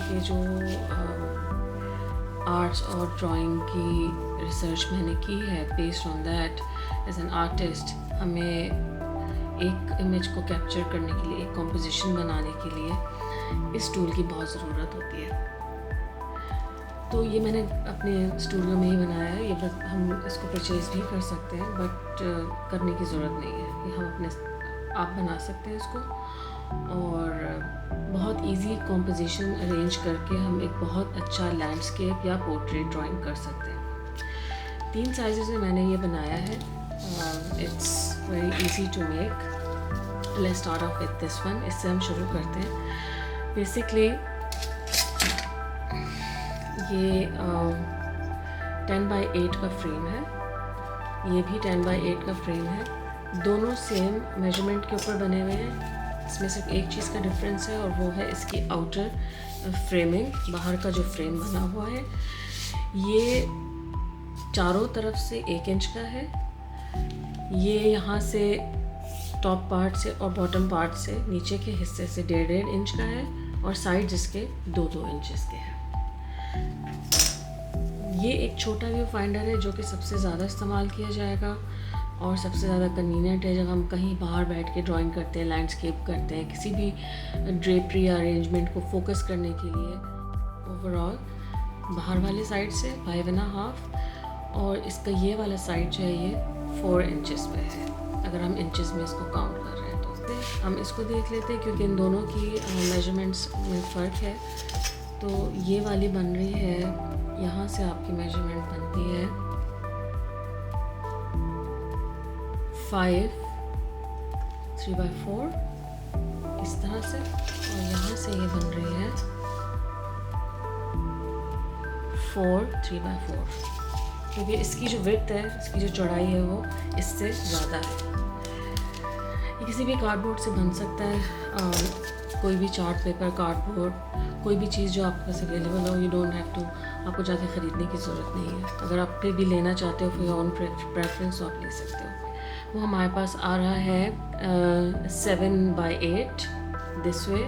कि जो आर्ट्स और ड्राइंग की रिसर्च मैंने की है, based on that as an artist हमें एक इमेज को कैप्चर करने के लिए, एक कॉम्पोजिशन बनाने के लिए इस टूल की बहुत ज़रूरत होती है। तो ये मैंने अपने स्टूडियो में ही बनाया है। ये बस हम इसको परचेज़ भी कर सकते हैं, बट करने की ज़रूरत नहीं है। ये हम अपने आप बना सकते हैं इसको, और बहुत इजी कॉम्पोजिशन अरेंज करके हम एक बहुत अच्छा लैंडस्केप या पोर्ट्रेट ड्राइंग कर सकते हैं। 3 साइज़ में मैंने ये बनाया है। It's very easy to make. Let's start off with this one. इससे हम शुरू करते हैं। बेसिकली ये 10 बाई 8 का फ्रेम है, ये भी 10 बाई 8 का फ्रेम है। दोनों सेम मेजरमेंट के ऊपर बने हुए हैं। इसमें सिर्फ एक चीज़ का डिफरेंस है, और वो है इसकी आउटर फ्रेमिंग। बाहर का जो फ्रेम बना हुआ है ये चारों तरफ से 1 इंच का है। ये यहाँ से टॉप पार्ट से और बॉटम पार्ट से नीचे के हिस्से से 1.5 इंच का है, और साइड जिसके 2-2 इंचेस के हैं। ये एक छोटा व्यू फाइंडर है जो कि सबसे ज़्यादा इस्तेमाल किया जाएगा और सबसे ज़्यादा कन्वीनियंट है जब हम कहीं बाहर बैठ के ड्राइंग करते हैं, लैंडस्केप करते हैं, किसी भी ड्रेपरी या अरेंजमेंट को फोकस करने के लिए। ओवरऑल बाहर वाले साइड से 5.5, और इसका ये वाला साइड जो है ये 4 इंचेस पे है, अगर हम इंचेस में इसको काउंट कर रहे हैं तो। हम इसको देख लेते हैं क्योंकि इन दोनों की मेजरमेंट्स में फ़र्क है। तो ये वाली बन रही है, यहाँ से आपकी मेजरमेंट बनती है 5 3/4 इस तरह से, और यहाँ से ये बन रही है 4 3/4, क्योंकि इसकी जो विड्थ है, इसकी जो चौड़ाई है वो इससे ज़्यादा है। ये किसी भी कार्डबोर्ड से बन सकता है, कोई भी चार्ट पेपर, कार्डबोर्ड, कोई भी चीज़ जो आपके पास अवेलेबल हो। यू डोंट हैव टू, आपको ज़्यादा ख़रीदने की ज़रूरत नहीं है। अगर आप फिर भी लेना चाहते हो फॉर योर ओन प्रेफरेंस तो आप ले सकते हो। वो हमारे पास आ रहा है 7 बाई 8 दिस वे,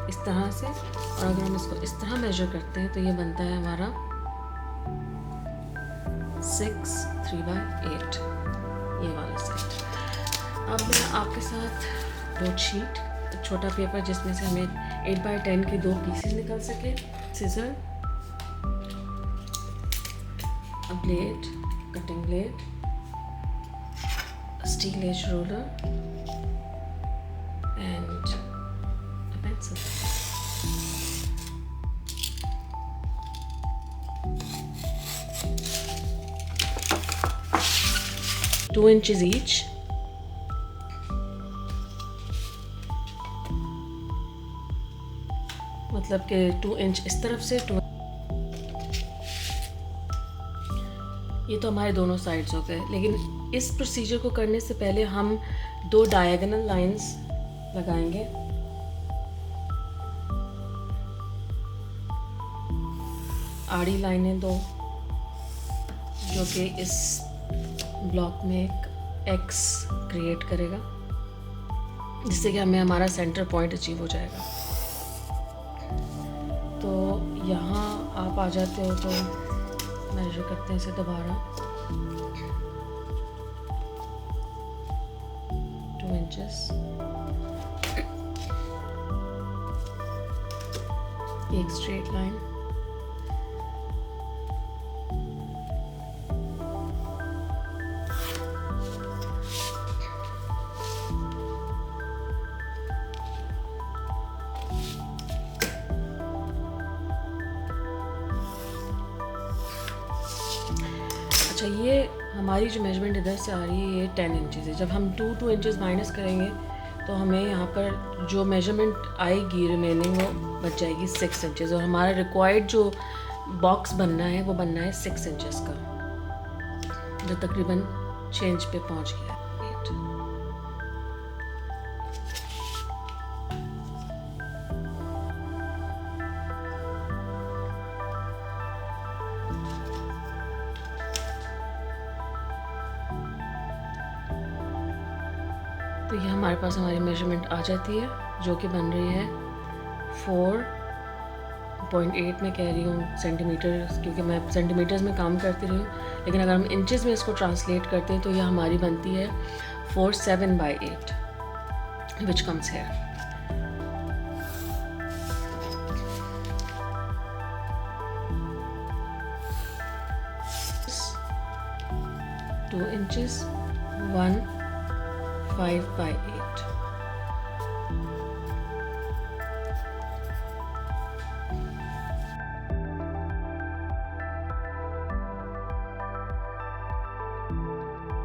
इस तरह से। और अगर हम इसको इस तरह मेजर करते हैं तो ये बनता है हमारा 6 3/8, ये वाला साइड। अब मैं आपके साथ नोट शीट, छोटा पेपर जिसमें से हमें 8x10 के 2 पीसेस निकल सके, scissor, a blade, cutting blade, a steel edge roller and a pencil. 2 inches each. मतलब कि 2 इंच इस तरफ से 2। ये तो हमारे दोनों साइड्स हो गए, लेकिन इस प्रोसीजर को करने से पहले हम 2 डायगोनल लाइंस लगाएंगे। आड़ी लाइनें 2, जो कि इस ब्लॉक में एक एक्स क्रिएट करेगा, जिससे कि हमें हमारा सेंटर पॉइंट अचीव हो जाएगा। तो यहाँ आप आ जाते हो तो मेजर करते हैं इसे दोबारा 2 इंचेस, एक स्ट्रेट लाइन, अच्छा। ये हमारी जो मेजरमेंट इधर से आ रही है ये 10 इंचेस है। जब हम 2 इंचेस माइनस करेंगे तो हमें यहाँ पर जो मेजरमेंट आएगी रिमेनिंग वो बच जाएगी 6 इंचेस, और हमारा रिक्वायर्ड जो बॉक्स बनना है वो बनना है 6 इंचेस का, जो तकरीबन 6 इंच पे पहुँच गया। तो ये हमारे पास हमारी मेजरमेंट आ जाती है, जो कि बन रही है 4 8.8 में कह रही हूँ सेंटीमीटर, क्योंकि मैं सेंटीमीटर्स में काम करती रही हूँ, लेकिन अगर हम इंचज़ में इसको ट्रांसलेट करते हैं तो यह हमारी बनती है 47/8, विच कम्स हेयर. 2 inches, 5/8.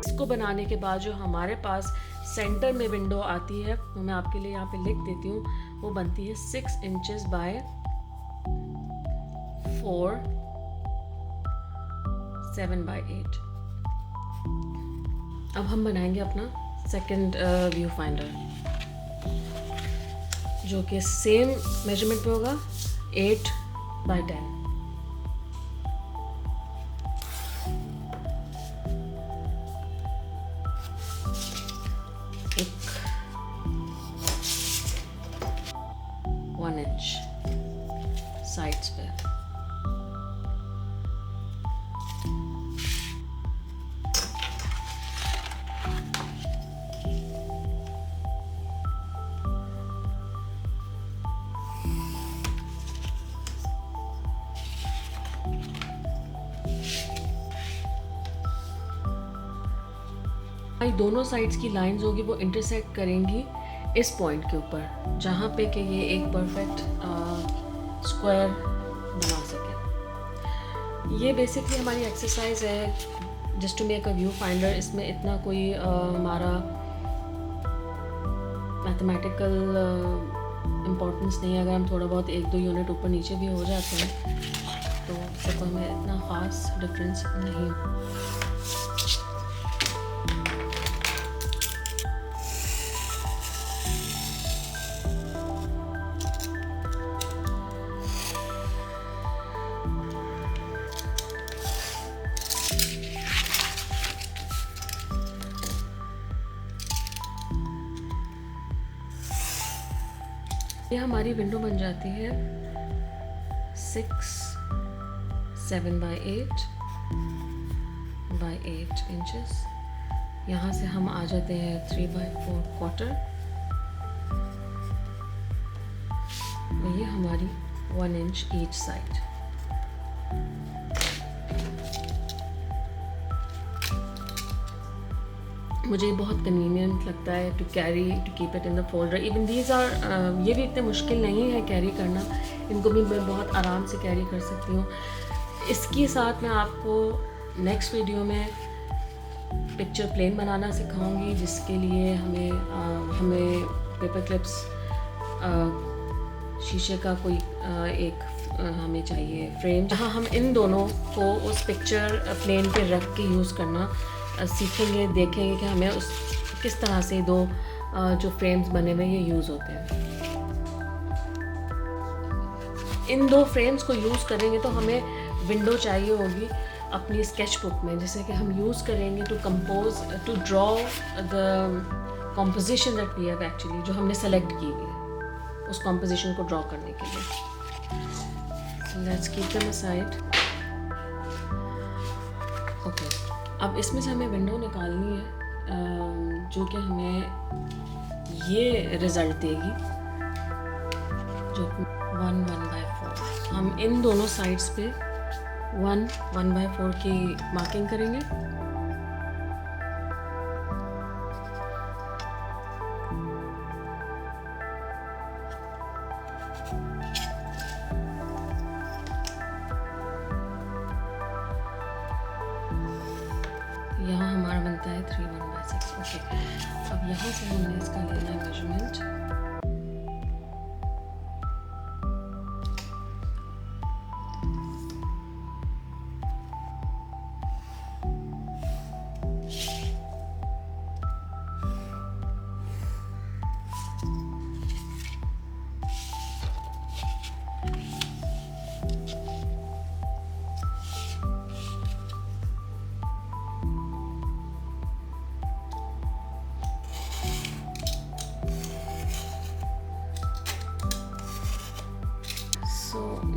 इसको बनाने के बाद जो हमारे पास सेंटर में विंडो आती है, वो मैं आपके लिए यहाँ पे लिख देती हूँ, वो बनती है 6 inches by 4, 7/8. अब हम बनाएंगे अपना सेकंड व्यू फाइंडर, जो कि सेम मेजरमेंट पे होगा, 8/10. एक 1 inch साइड्स पे. दोनों साइड्स की लाइंस होगी वो इंटरसेक्ट करेंगी इस पॉइंट के ऊपर, जहाँ पे कि ये एक परफेक्ट स्क्वायर बना सके. ये बेसिकली हमारी एक्सरसाइज है just to make a viewfinder. इसमें इतना कोई हमारा मैथमेटिकल इम्पोर्टेंस नहीं है. अगर हम थोड़ा बहुत 1-2 यूनिट ऊपर नीचे भी हो जाते हैं तो उससे कोई हमें इतना ख़ास डिफरेंस नहीं. ये हमारी विंडो बन जाती है 7/8 इंचेस. यहाँ से हम आ जाते हैं 3/4. ये हमारी 1 inch ईच साइड. मुझे बहुत कन्वीनियंट लगता है to carry, to keep it in the folder. Even these are, ये भी इतने मुश्किल नहीं है कैरी करना. इनको भी मैं बहुत आराम से कैरी कर सकती हूँ. इसके साथ मैं आपको नेक्स्ट वीडियो में पिक्चर प्लेन बनाना सिखाऊंगी, जिसके लिए हमें पेपर क्लिप्स, शीशे का कोई एक हमें चाहिए फ्रेम, जहाँ हम इन दोनों को उस पिक्चर प्लेन पे रख के यूज़ करना सीखेंगे. देखेंगे कि हमें उस किस तरह से दो जो फ्रेम्स बने हुए ये यूज़ होते हैं. इन 2 फ्रेम्स को यूज़ करेंगे तो हमें विंडो चाहिए होगी अपनी स्केच बुक में, जिसे कि हम यूज़ करेंगे to draw the composition that we have actually, जो हमने सेलेक्ट की हुई है, उस कॉम्पोजिशन को ड्रॉ करने के लिए. Let's keep them aside. Okay, अब इसमें से हमें विंडो निकालनी है जो कि हमें ये रिज़ल्ट देगी, जो 1/4. हम इन दोनों साइड्स पे 1/4 की मार्किंग करेंगे. यहाँ हमारा बनता है 3/1/6. ओके, अब यहाँ से हमने इसका लेना है measurement.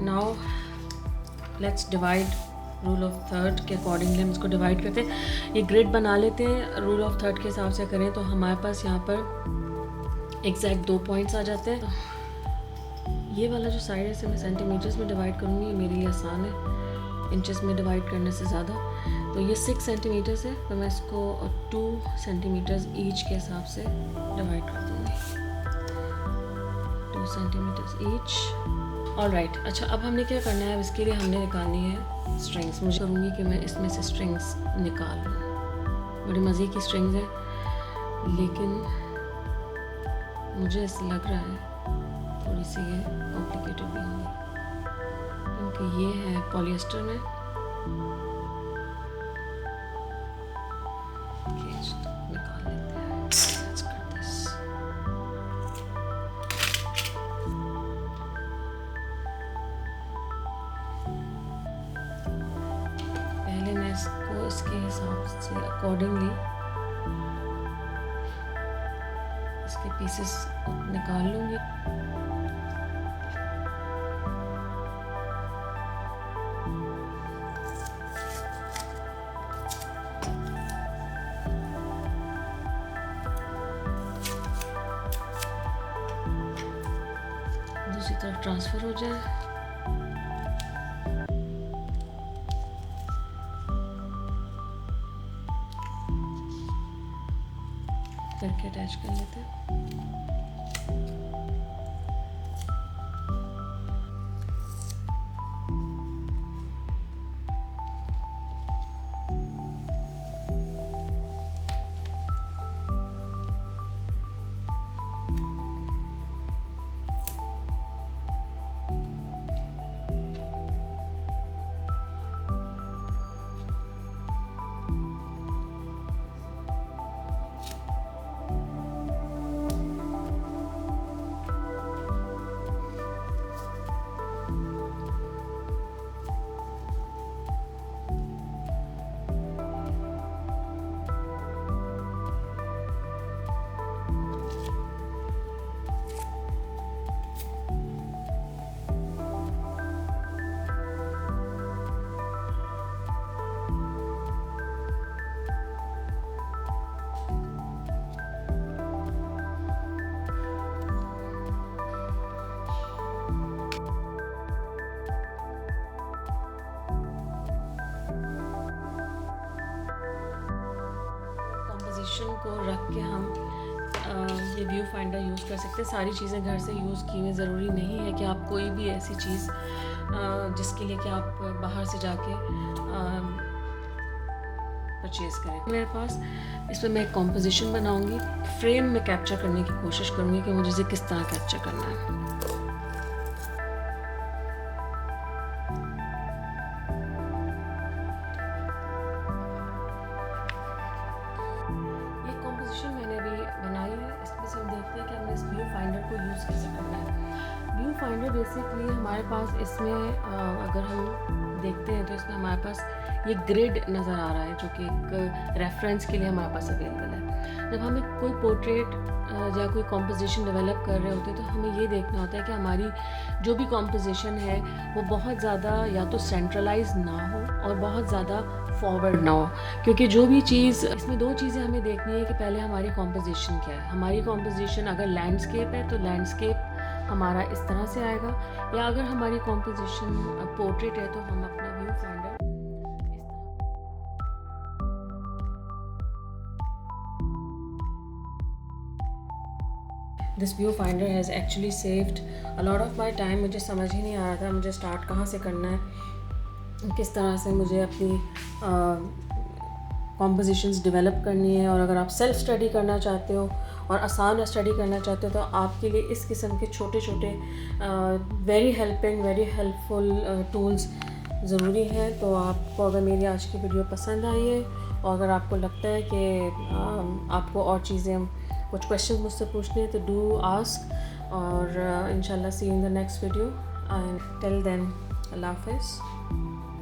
Now let's divide rule of third के अकॉर्डिंगली हम इसको डिवाइड करते हैं। ये ग्रिड बना लेते हैं, रूल ऑफ थर्ड के हिसाब से करें तो हमारे पास यहाँ पर एग्जैक्ट 2 पॉइंट्स आ जाते हैं। ये वाला जो साइड है इसे मैं सेंटीमीटर्स में डिवाइड करूँगी, ये मेरे लिए आसान है इंचेस में डिवाइड करने से ज़्यादा। तो ये 6 सेंटीमीटर्स है, तो मैं इसको 2 सेंटीमीटर्स ईच के हिसाब से डिवाइड कर दूँगी, 2 सेंटीमीटर्स ईच। ऑलराइट, अच्छा अब हमने क्या करना है, इसके लिए हमने निकालनी है स्ट्रिंग्स। मुझे करूँगी कि मैं इसमें से स्ट्रिंग्स निकाल लूँ। बड़ी मज़े की स्ट्रिंग्स हैं, लेकिन मुझे ऐसा लग रहा है थोड़ी सी ये कॉम्प्लिकेटेड भी होंगी, क्योंकि ये है पॉलिएस्टर में। निकाल लेते हैं। Let's cut this. पहले मैं इसको इसके हिसाब से अकॉर्डिंगली इसके पीसेस निकाल लूँगी। दूसरी तरफ ट्रांसफ़र हो जाए। करके अटैच कर लेते हैं। को रख के हम ये व्यू फाइंडर यूज़ कर सकते हैं। सारी चीज़ें घर से यूज़ की हुई, ज़रूरी नहीं है कि आप कोई भी ऐसी चीज़ जिसके लिए कि आप बाहर से जाके परचेज़ करें। मेरे पास इसमें मैं एक कॉम्पोजिशन बनाऊंगी, फ्रेम में कैप्चर करने की कोशिश करूँगी कि मुझे इसे किस तरह कैप्चर करना है। व्यू फाइंडर बेसिकली हमारे पास इसमें अगर हम देखते हैं तो इसमें हमारे पास ये ग्रिड नज़र आ रहा है, जो कि एक रेफरेंस के लिए हमारे पास अवेलेबल है। जब हम कोई पोर्ट्रेट या कोई कॉम्पोजिशन डेवलप कर रहे होते हैं तो हमें ये देखना होता है कि हमारी जो भी कॉम्पोजिशन है वो बहुत ज़्यादा या तो सेंट्रलाइज ना हो और बहुत ज़्यादा फॉरवर्ड ना हो, क्योंकि जो भी चीज़ इसमें 2 चीज़ें हमें देखनी है कि पहले हमारी कॉम्पोजिशन क्या है। हमारी कॉम्पोजिशन अगर लैंडस्केप है तो लैंडस्केप हमारा इस तरह से आएगा, या अगर हमारी कॉम्पोजिशन पोर्ट्रेट है तो हम अपना view finder this view finder has actually saved a lot of my time. मुझे समझ ही नहीं आ रहा था मुझे स्टार्ट कहाँ से करना है, किस तरह से मुझे अपनी कॉम्पोजिशंस डेवलप करनी है। और अगर आप सेल्फ स्टडी करना चाहते हो और आसान स्टडी करना चाहते हो तो आपके लिए इस किस्म के छोटे छोटे वेरी हेल्पफुल टूल्स ज़रूरी हैं। तो आपको अगर मेरी आज की वीडियो पसंद आई है और अगर आपको लगता है कि आपको और चीज़ें कुछ क्वेश्चन मुझसे पूछने हैं तो डू आस्क, और इंशाल्लाह see you in the next video and till then अल्लाह हाफ़िज़।